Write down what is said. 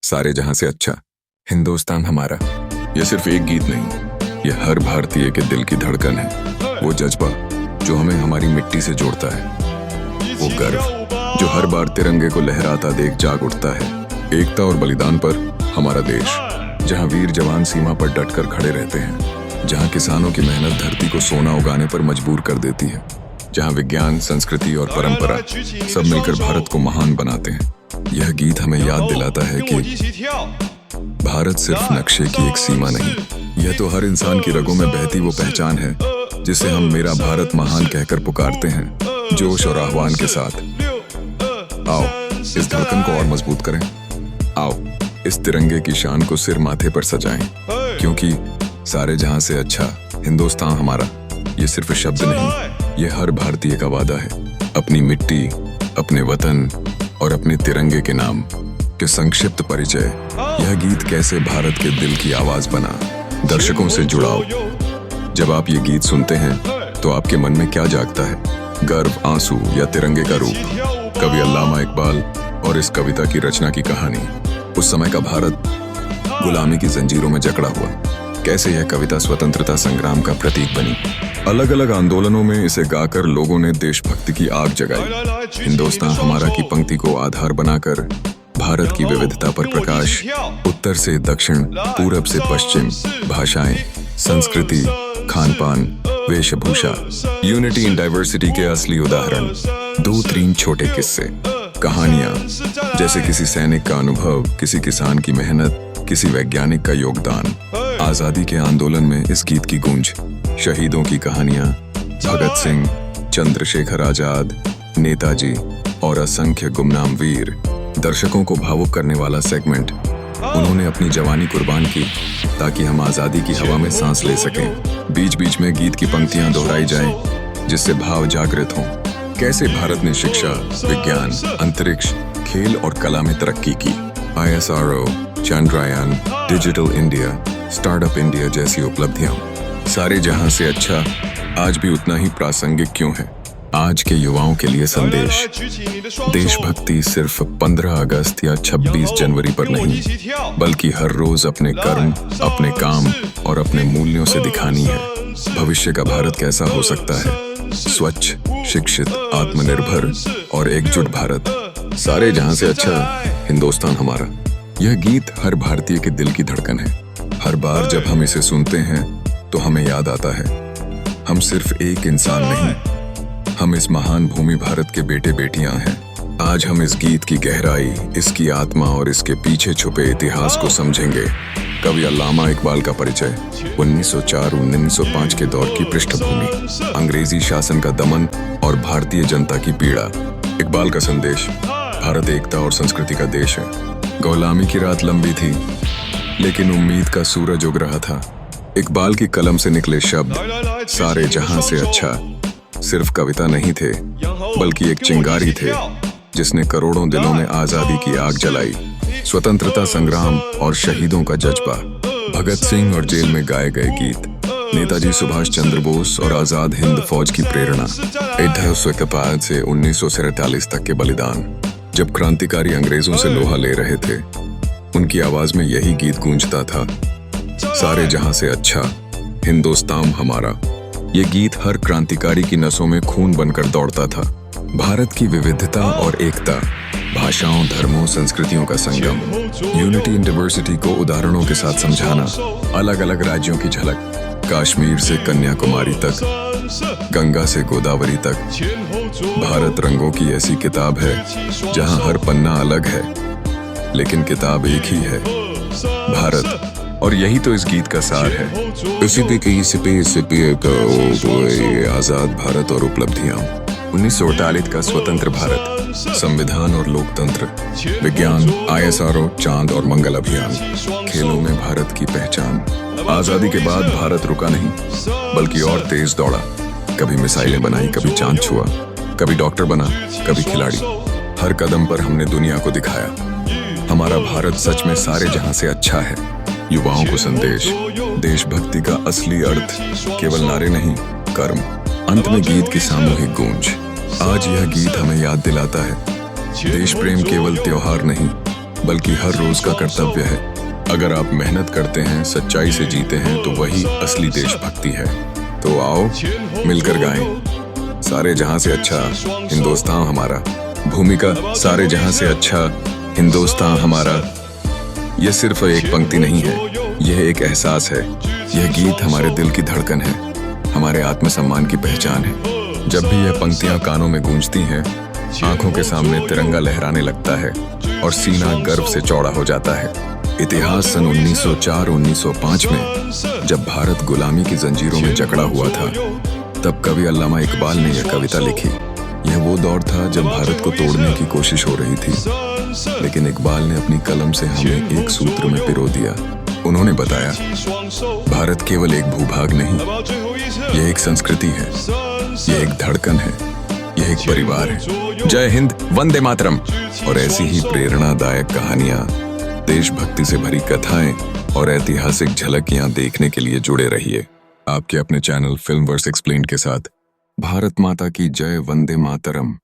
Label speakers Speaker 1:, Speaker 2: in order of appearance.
Speaker 1: सारे जहां से अच्छा हिंदुस्तान हमारा। ये सिर्फ एक गीत नहीं, ये हर भारतीय के दिल की धड़कन है। वो जज्बा जो हमें हमारी मिट्टी से जोड़ता है, वो गर्व जो हर बार तिरंगे को लहराता देख जाग उठता है। एकता और बलिदान पर हमारा देश, जहां वीर जवान सीमा पर डटकर खड़े रहते हैं, जहां किसानों की मेहनत धरती को सोना उगाने पर मजबूर कर देती है, जहां विज्ञान, संस्कृति और परंपरा सब मिलकर भारत को महान बनाते हैं। यह गीत हमें याद दिलाता है कि भारत सिर्फ नक्शे की एक सीमा नहीं, यह तो हर इंसान की रगों में बहती वो पहचान है जिसे हम मेरा भारत महान कहकर पुकारते हैं, जोश और आह्वान के साथ। आओ इस धड़कन को और मजबूत करें, आओ इस तिरंगे की शान को सिर माथे पर सजाएं, क्योंकि सारे जहां से अच्छा हिंदुस्तान हमारा ये सिर्फ शब्द नहीं, ये हर भारतीय का वादा है। अपनी मिट्टी, अपने वतन और अपने तिरंगे के नाम के संक्षिप्त परिचय। यह गीत कैसे भारत के दिल की आवाज बना, दर्शकों से जुड़ाव। जब आप ये गीत सुनते हैं तो आपके मन में क्या जागता है? गर्व, आंसू या तिरंगे का रूप? कवि अल्लामा इकबाल और इस कविता की रचना की कहानी, उस समय का भारत गुलामी की जंजीरों में जकड़ा हुआ, कैसे यह कविता स्वतंत्रता संग्राम का प्रतीक बनी। अलग अलग आंदोलनों में इसे गाकर लोगों ने देशभक्ति की आग जगाई। हिंदुस्तान हमारा की पंक्ति को आधार बनाकर भारत की विविधता पर प्रकाश, उत्तर से दक्षिण, पूरब से पश्चिम, भाषाएं, संस्कृति, खान-पान, वेशभूषा, यूनिटी इन डाइवर्सिटी के असली उदाहरण। 2-3 छोटे किस्से, कहानियां, जैसे किसी सैनिक का अनुभव, किसी किसान की मेहनत, किसी वैज्ञानिक का योगदान। आजादी के आंदोलन में इस गीत की गूंज, शहीदों की कहानियां, भगत सिंह, चंद्रशेखर आजाद, नेताजी और असंख्य गुमनाम वीर। दर्शकों को भावुक करने वाला सेगमेंट, उन्होंने अपनी जवानी कुर्बान की ताकि हम आजादी की हवा में सांस ले सकें। बीच बीच में गीत की पंक्तियां दोहराई जाएं, जिससे भाव जागृत हों। कैसे भारत ने शिक्षा, विज्ञान, अंतरिक्ष, खेल और कला में तरक्की की। ISRO, Chandrayaan, digital India, startup India जैसी उपलब्धियां। सारे जहां से अच्छा आज भी उतना ही प्रासंगिक क्यों है? आज के युवाओं के लिए संदेश, देशभक्ति सिर्फ 15 अगस्त या 26 जनवरी पर नहीं, बल्कि हर रोज अपने कर्म, अपने काम और अपने मूल्यों से दिखानी है। भविष्य का भारत कैसा हो सकता है? स्वच्छ, शिक्षित, आत्मनिर्भर और एकजुट भारत। सारे जहां से अच्छा हिंदुस्तान हमारा। यह गीत हर भारतीय के दिल की धड़कन है। हर बार जब हम इसे सुनते हैं तो हमें याद आता है, हम सिर्फ एक इंसान नहीं, हम इस महान भूमि भारत के बेटे बेटियां हैं। आज हम इस गीत की गहराई, इसकी आत्मा और इसके पीछे छुपे इतिहास को समझेंगे। कवि अल्लामा इकबाल का परिचय, 1904-1905 के दौर की पृष्ठभूमि, अंग्रेजी शासन का दमन और भारतीय जनता की पीड़ा। इकबाल का संदेश, भारत एकता और संस्कृति का देश है। गुलामी की रात लंबी थी, लेकिन उम्मीद का सूरज उग रहा था। इकबाल की कलम से निकले शब्द, सारे जहां से अच्छा, सिर्फ कविता नहीं थे, बल्कि एक चिंगारी थे जिसने करोड़ों दिलों में आजादी की आग जलाई। स्वतंत्रता संग्राम और शहीदों का जज्बा, भगत सिंह और जेल में गाए गए गीत, नेताजी सुभाष चंद्र बोस और आजाद हिंद फौज की प्रेरणा, 1851 से 1947 तक के बलिदान। जब क्रांतिकारी अंग्रेजों से लोहा ले रहे थे, उनकी आवाज में यही गीत गूंजता था, सारे जहां से अच्छा हिंदुस्तान हमारा। ये गीत हर क्रांतिकारी की नसों में खून बनकर दौड़ता था। भारत की विविधता और एकता, भाषाओं, धर्मों, संस्कृतियों का संगम, यूनिटी इन डाइवर्सिटी को उदाहरणों के साथ समझाना। अलग अलग राज्यों की झलक, कश्मीर से कन्याकुमारी तक, गंगा से गोदावरी तक। भारत रंगों की ऐसी किताब है जहां हर पन्ना अलग है, लेकिन किताब एक ही है, भारत। और यही तो इस गीत का सार है। इसी पे कहीं सिपे आजाद भारत और उपलब्धियां। 1948 का स्वतंत्र भारत, संविधान और लोकतंत्र, विज्ञान, ISRO, चांद और मंगल अभियान, खेलों में भारत की पहचान। आजादी के बाद भारत रुका नहीं, बल्कि और तेज दौड़ा। कभी मिसाइलें बनाई, कभी चांद छुआ, कभी डॉक्टर बना, कभी खिलाड़ी। हर कदम पर हमने दुनिया को दिखाया, हमारा भारत सच में सारे जहां से अच्छा है। युवाओं को संदेश, देशभक्ति का असली अर्थ केवल नारे नहीं, कर्म। अंत में गीत की सामूहिक गूंज। आज यह गीत हमें याद दिलाता है, देश प्रेम केवल त्योहार नहीं, बल्कि हर रोज का कर्तव्य है। अगर आप मेहनत करते हैं, सच्चाई से जीते हैं, तो वही असली देशभक्ति है। तो आओ मिलकर गाएं, सारे जहां से अच्छा हिंदुस्तान हमारा। भूमिका, सारे जहां से अच्छा हिंदुस्तान हमारा। यह सिर्फ एक पंक्ति नहीं है, यह एक एहसास है। यह गीत हमारे दिल की धड़कन है, हमारे आत्मसम्मान की पहचान है। जब भी यह पंक्तियां कानों में गूंजती हैं, आंखों के सामने तिरंगा लहराने लगता है और सीना गर्व से चौड़ा हो जाता है। इतिहास सन 1904-1905 में, जब भारत गुलामी की जंजीरों में जकड़ा हुआ था, तब कवि अल्लामा इकबाल ने यह कविता लिखी। यह वो दौर था जब भारत को तोड़ने की कोशिश हो रही थी, लेकिन इकबाल ने अपनी कलम से हमें एक सूत्र में पिरो दिया। उन्होंने बताया, भारत केवल एक भूभाग नहीं, यह एक संस्कृति है, यह एक धड़कन है, यह एक परिवार है। जय हिंद, वंदे मातरम। और ऐसी ही प्रेरणादायक कहानियां, देशभक्ति से भरी कथाएं और ऐतिहासिक झलकियां देखने के लिए जुड़े रहिए आपके अपने चैनल फिल्मवर्स एक्सप्लेन्ड के साथ। भारत माता की जय, वंदे मातरम।